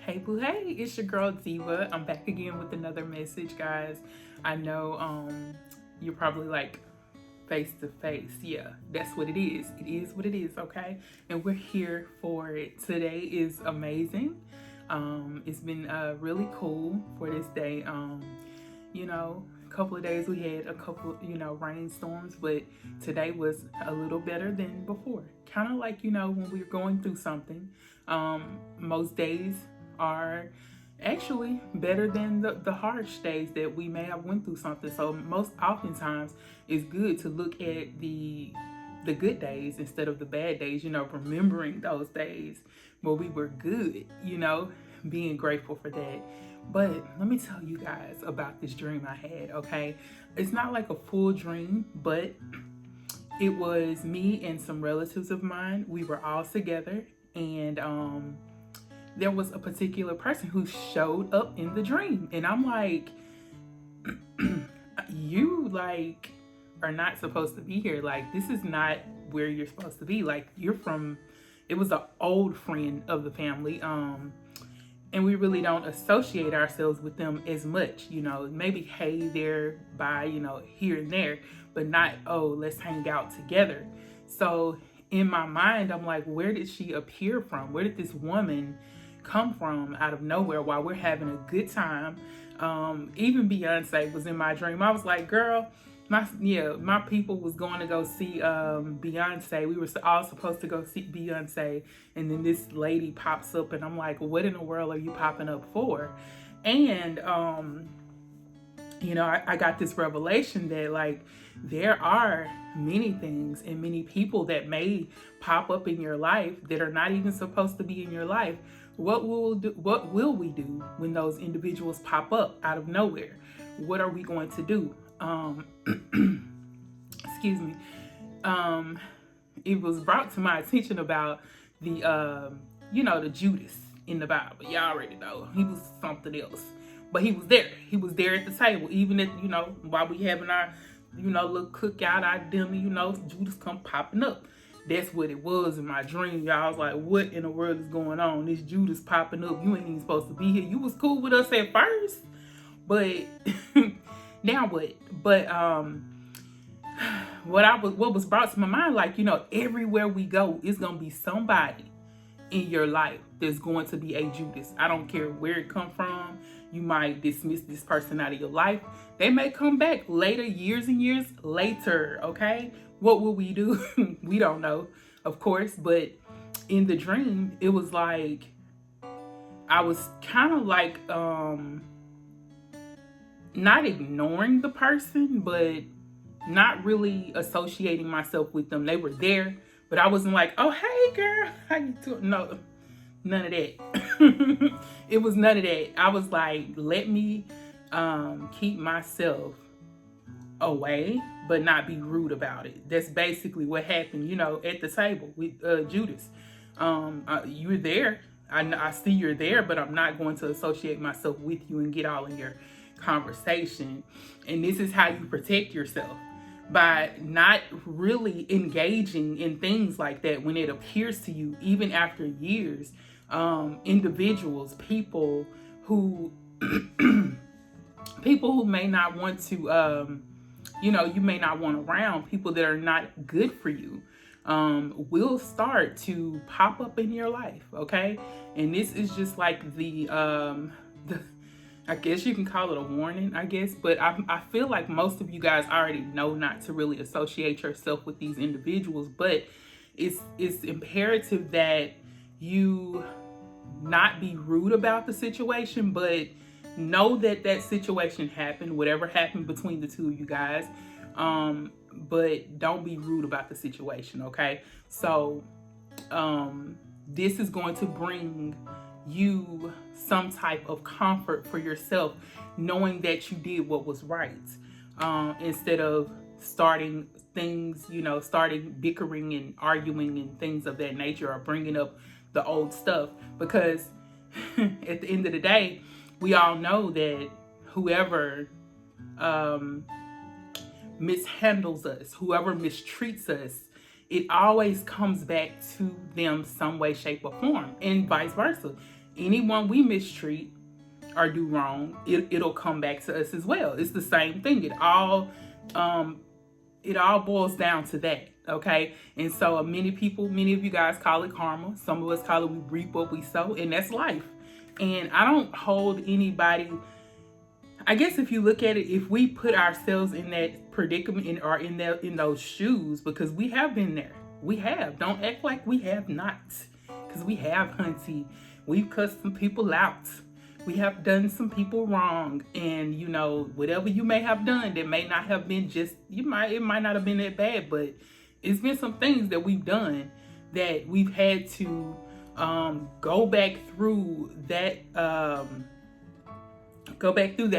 Hey Boo Hey, it's your girl Diva. I'm back again with another message, guys. I know you're probably like face to face. Yeah, that's what it is. It is what it is, okay? And we're here for it. Today is amazing. It's been really cool for this day. A couple of days we had a couple, rainstorms, but today was a little better than before. Kind of like, when we're going through something, most days are actually better than the harsh days that we may have went through something. So most oftentimes it's good to look at the good days instead of the bad days, remembering those days where we were good, being grateful for that. But let me tell you guys about this dream I had, okay? It's not like a full dream, but it was me and some relatives of mine. We were all together, and there was a particular person who showed up in the dream. And I'm like, you like are not supposed to be here. Like, this is not where you're supposed to be. Like, it was an old friend of the family. And we really don't associate ourselves with them as much, maybe hey there by, here and there, but not, oh, let's hang out together. So in my mind, I'm like, where did she appear from? Where did this woman come from out of nowhere while we're having a good time? Even Beyonce was in my dream. I was like, girl, my people was going to go see Beyonce. We were all supposed to go see Beyonce, and then this lady pops up, and I'm like, what in the world are you popping up for? And I got this revelation that like there are many things and many people that may pop up in your life that are not even supposed to be in your life. What will we do when those individuals pop up out of nowhere? What are we going to do? Excuse me. It was brought to my attention about the Judas in the Bible. Y'all already know he was something else, but he was there. He was there at the table, even at while we having our little cookout, our dinner. Judas come popping up. That's what it was in my dream, y'all. I was like, what in the world is going on? This Judas popping up. You ain't even supposed to be here. You was cool with us at first, but now what? But what was brought to my mind, like, everywhere we go, it's gonna be somebody in your life there's going to be a Judas. I don't care where it come from. You might dismiss this person out of your life. They may come back later, years and years later, okay? What will we do? We don't know, of course, but in the dream, it was like, I was kind of like, not ignoring the person, but not really associating myself with them. They were there, but I wasn't like, oh, hey, girl, how you doing? No, none of that. It was none of that. I was like, let me keep myself away, but not be rude about it. That's basically what happened, at the table with Judas. You're there. I see you're there, but I'm not going to associate myself with you and get all in your conversation. And this is how you protect yourself, by not really engaging in things like that when it appears to you, even after years. Individuals, people who may not want to, you may not want around, people that are not good for you, will start to pop up in your life, okay? And this is just like the I guess you can call it a warning, I guess, but I feel like most of you guys already know not to really associate yourself with these individuals, but it's imperative that you not be rude about the situation, but know that situation happened, whatever happened between the two of you guys, but don't be rude about the situation, okay? So this is going to bring you some type of comfort for yourself, knowing that you did what was right, instead of starting things, starting bickering and arguing and things of that nature, or bringing up the old stuff. Because at the end of the day, we all know that whoever mishandles us, whoever mistreats us, it always comes back to them some way, shape, or form, and vice versa. anyone we mistreat or do wrong, it'll come back to us as well. It's the same thing. It all boils down to that, okay? And so many of you guys call it karma. Some of us call it we reap what we sow, and that's life. And I don't hold anybody. I guess if you look at it, if we put ourselves in that predicament or in those shoes, because we have been there. We have. Don't act like we have not. Because we have, hunty. We've cussed some people out. We have done some people wrong. And, you know, whatever you may have done that may not have been it might not have been that bad, but it's been some things that we've done that we've had to go back through that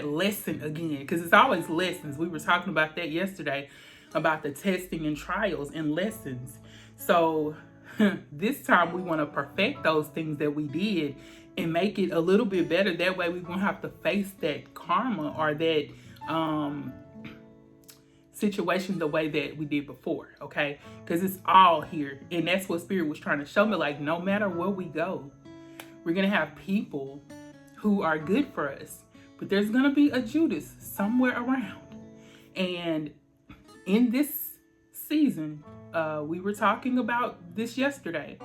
lesson again, because it's always lessons. We were talking about that yesterday, about the testing and trials and lessons. So this time we want to perfect those things that we did and make it a little bit better. That way we won't have to face that karma or that situation the way that we did before, okay? Because it's all here. And that's what Spirit was trying to show me. Like, no matter where we go, we're going to have people who are good for us. But there's going to be a Judas somewhere around. And in this season, we were talking about this yesterday.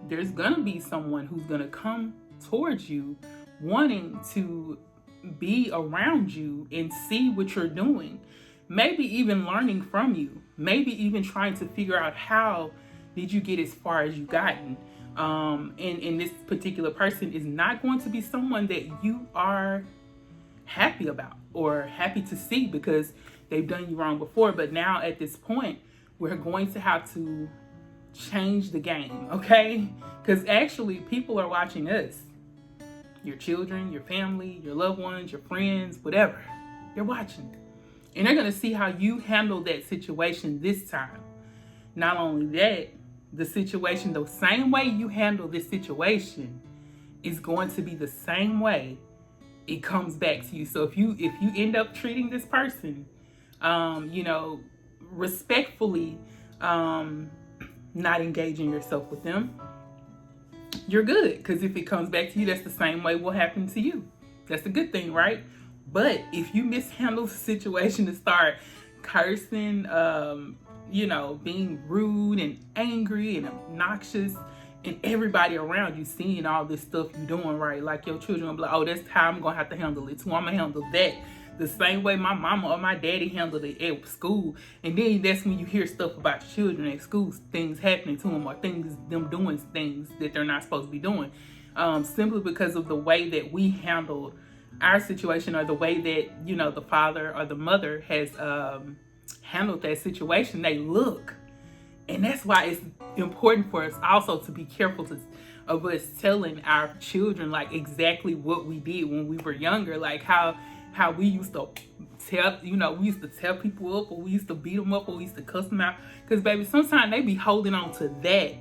There's going to be someone who's going to come towards you wanting to be around you and see what you're doing. Maybe even learning from you. Maybe even trying to figure out how did you get as far as you've gotten. And this particular person is not going to be someone that you are happy about or happy to see because they've done you wrong before. But now at this point, we're going to have to change the game, okay? Because actually people are watching us. Your children, your family, your loved ones, your friends, whatever. They're watching. And they're going to see how you handle that situation this time. Not only that, the situation, the same way you handle this situation is going to be the same way it comes back to you. So if you end up treating this person, respectfully, not engaging yourself with them, you're good. Because if it comes back to you, that's the same way will happen to you. That's a good thing, right? But if you mishandle the situation and start cursing, being rude and angry and obnoxious, and everybody around you seeing all this stuff you're doing, right? Like your children will be like, oh, that's how I'm going to have to handle it too. I'm going to handle that the same way my mama or my daddy handled it at school. And then that's when you hear stuff about your children at school, things happening to them or them doing things that they're not supposed to be doing. Simply because of the way that we handled our situation or the way that, the father or the mother has handled that situation, they look. And that's why it's important for us also to be careful of us telling our children like exactly what we did when we were younger, like how we used to tell, we used to tell people up, or we used to beat them up, or we used to cuss them out. Because baby, sometimes they be holding on to that,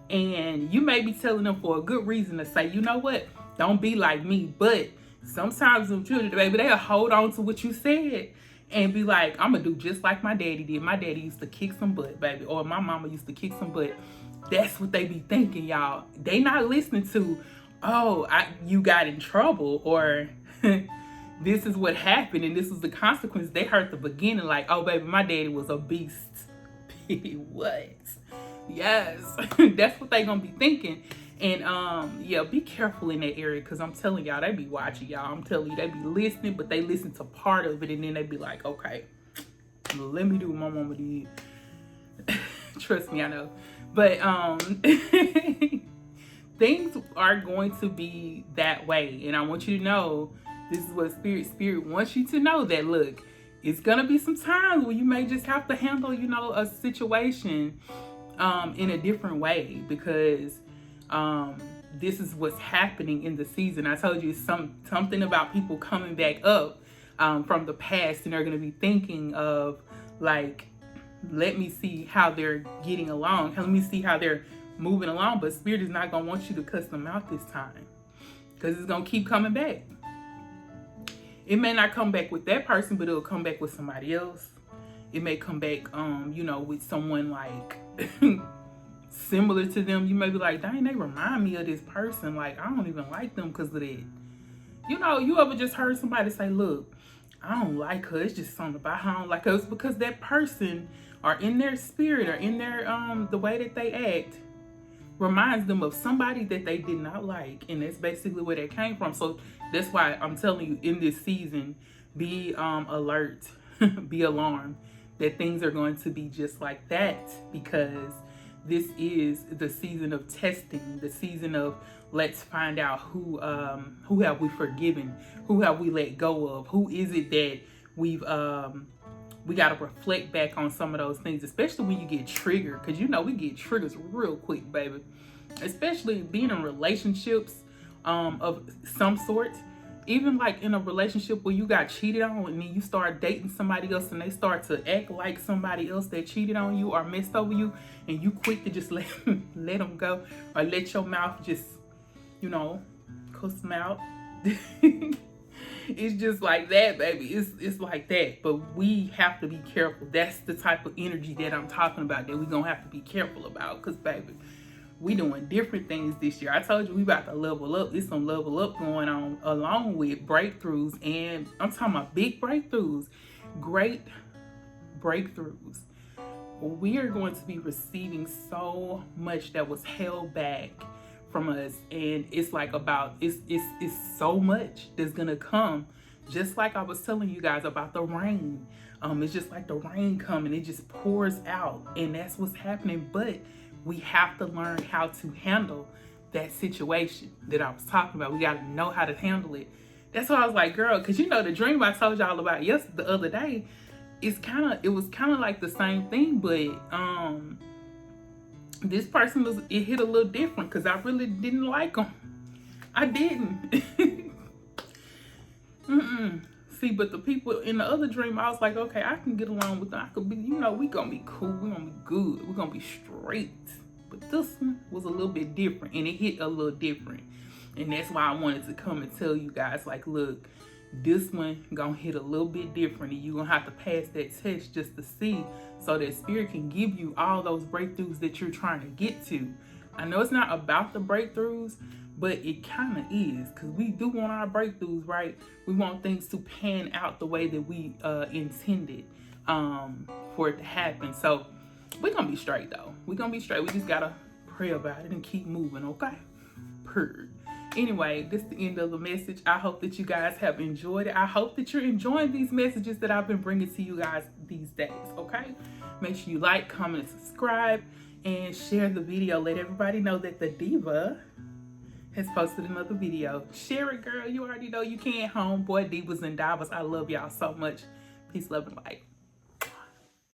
and you may be telling them for a good reason to say, you know what, don't be like me. But sometimes them children, baby, they'll hold on to what you said and be like, I'm gonna do just like my daddy did. My daddy used to kick some butt, baby, or my mama used to kick some butt. That's what they be thinking, y'all. They not listening to, you got in trouble, or this is what happened and this was the consequence. They heard the beginning like, oh baby, my daddy was a beast. What? Yes. That's what they gonna be thinking. And be careful in that area, because I'm telling y'all, they be watching y'all. I'm telling you, they be listening, but they listen to part of it and then they be like, okay, let me do what my mama did. Trust me, I know. But things are going to be that way. And I want you to know, this is what Spirit wants you to know, that look, it's gonna be some times where you may just have to handle, a situation in a different way, because this is what's happening in the season. I told you something about people coming back up from the past, and they're gonna be thinking of like, let me see how they're getting along. Let me see how they're moving along. But Spirit is not gonna want you to cuss them out this time, because it's gonna keep coming back. It may not come back with that person, but it'll come back with somebody else. It may come back, with someone like similar to them, you may be like, dang, they remind me of this person. Like, I don't even like them because of that. You know, you ever just heard somebody say, look, I don't like her. It's just something about her. I don't like her. It's because that person, or in their spirit, or in their the way that they act, reminds them of somebody that they did not like. And that's basically where that came from. So that's why I'm telling you, in this season, be alert, be alarmed that things are going to be just like that, because this is the season of testing, the season of let's find out who have we forgiven, who have we let go of, who is it that we got to reflect back on some of those things, especially when you get triggered, because you know we get triggers real quick, baby, especially being in relationships of some sort. Even like in a relationship where you got cheated on and then you start dating somebody else and they start to act like somebody else that cheated on you or messed over you, and you quick to just let them go, or let your mouth just, you know, cuss them out. It's just like that, baby. It's like that. But we have to be careful. That's the type of energy that I'm talking about, that we're going to have to be careful about. Because, baby, we doing different things this year. I told you we about to level up. There's some level up going on, along with breakthroughs. And I'm talking about big breakthroughs. Great breakthroughs. We are going to be receiving so much that was held back from us, and it's like it's so much that's gonna come, just like I was telling you guys about the rain. It's just like the rain coming, it just pours out, and that's what's happening. But we have to learn how to handle that situation that I was talking about. We got to know how to handle it. That's why I was like, girl, because you know the dream I told y'all about the other day, it was kind of like the same thing, but this person it hit a little different, because I really didn't like them. I didn't. See, but the people in the other dream, I was like, okay, I can get along with them. I could be, you know, we gonna be cool. We gonna be good. We gonna be straight. But this one was a little bit different, and it hit a little different. And that's why I wanted to come and tell you guys, like, look, this one gonna hit a little bit different, and you're gonna have to pass that test just to see, so that spirit can give you all those breakthroughs that you're trying to get to. I know it's not about the breakthroughs, but it kind of is, because we do want our breakthroughs, right? We want things to pan out the way that we intended for it to happen. So we're gonna be straight, though. We're gonna be straight. We just gotta pray about it and keep moving, okay? Anyway, this is the end of the message. I hope that you guys have enjoyed it. I hope that you're enjoying these messages that I've been bringing to you guys these days, okay? Make sure you like, comment, and subscribe, and share the video. Let everybody know that the Diva has posted another video. Share it, girl. You already know you can. Homeboy, Divas and Divas. I love y'all so much. Peace, love, and light.